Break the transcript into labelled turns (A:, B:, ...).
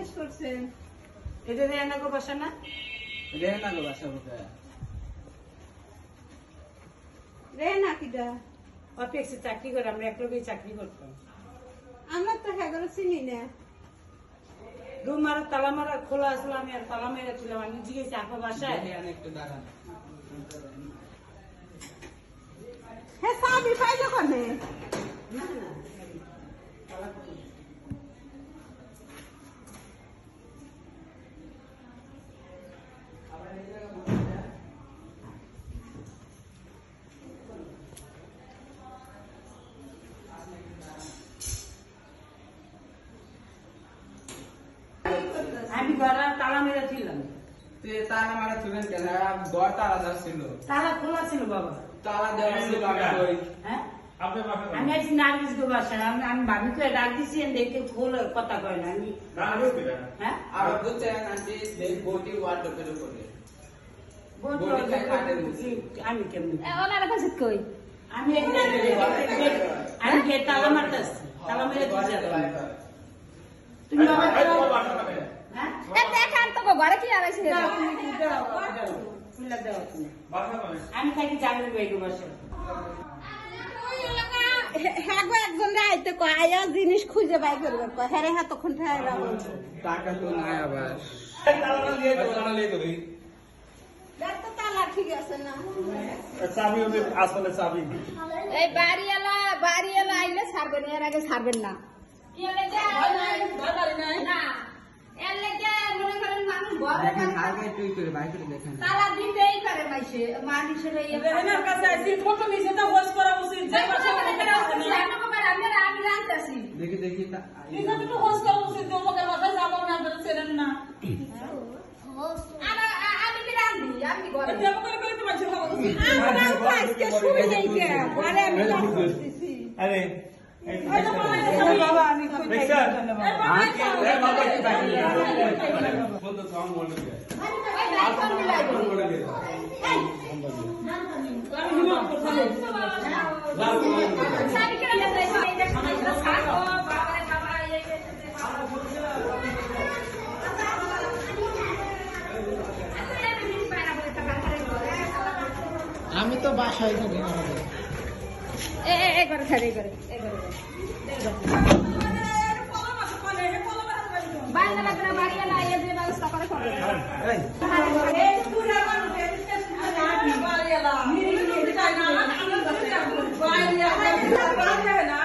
A: শেষ করছেন?
B: এটা রেহানা গো বাসা না?
C: রেহানা গো বাসা কোথায়?
A: রেহানা কিটা?
B: অফিসে চাকরি করে, আমরা একলগেই চাকরি করতাম।
A: আমরা তো হ্যাগো চিনি না।
B: রুম আর তালা মারা খোলা আসলো, আমি আর তালা মেরে ছিলাম। আমি জিজ্ঞেস আপা বাসায়?
C: রেহানা একটু দাঁড়ান।
A: হ্যাঁ চাবি পাইলো কোনে?
B: না না, তালা খোলা। আমি ঘরে তালা মেরে ছিলাম।
C: তুই তালা মারা ছিলেন কেন? ঘর তালা দেওয়া ছিল।
B: তালা খোলা ছিল বাবা।
C: তালা দেওয়া ছিল আমি কই?
B: হ্যাঁ, আমি আছি নার্গিস গো বাসায়। আমি ভাবি করে ডাক দিছি, দেখতে খোল কথা কয় না। আমি হ্যাঁ
C: আর বুঝছেন আন্টি এই বটি ওয়ার্ডরোবের উপরে।
B: বলতে আমি কেমন
A: ওনার কাছে কই?
B: আমি আমি গিয়ে তালা মারতেছি, তালা মেরে দিচ্ছি। তুমি বাবা হ্যাঁ
A: দেখান তো ঘরে কি আড়াইছে?
B: আমি থাকি জাগরি বাইক বাসায়।
A: হ্যাঁ গো একজন রাইতে কয় আয়া জিনিস খুঁজে বাই করবে কয় হ্যাঁ রে হ্যাঁ তখন ঠায় রাখো।
C: টাকা তো নাই আবার।
A: দেখ তো তালা ঠিক আছে না?
D: চাবি
A: এই বাড়িওয়ালা আইলে ছাড়বেন, এর আগে ছাড়বেন না। না এর লেগে মনে করেন মানুষ ঘরে
C: দেখেন আগে তুই করে বাইক করে দেখেন।
A: তালা দিতেই পারে মাইসে মানুষের
B: রেহানার কাছে আইছি, ফটো নিছে তো হোস করা উচিত। যে কথা বলে
A: আমি জানতেছি
C: দেখি দেখি
B: নিছে তো হোস করা উচিত। তোমাকে কথা যাব না, আপনারা ছেড়েন না।
A: আমি কি রান্ধি আমি ঘরে
B: দেব করে করে তো মাঝে খাওয়া উচিত।
A: আজকে শুনে যাইতে ঘরে আমি করতেছি।
D: আরে
B: ওই তো বলা গেছে বাবা, আমি কই
D: দেখছেন?
C: বলতো সং বলতে আমি তো বাসায় থাকি না।
A: করে ছাড়ে করে বাড়িওয়ালা আইয়ে যে ব্যবস্থা করে করবে।
B: এই পুরা মানুষ বাড়িওয়ালা নিরিবিলি চাই না, বাড়িওয়ালা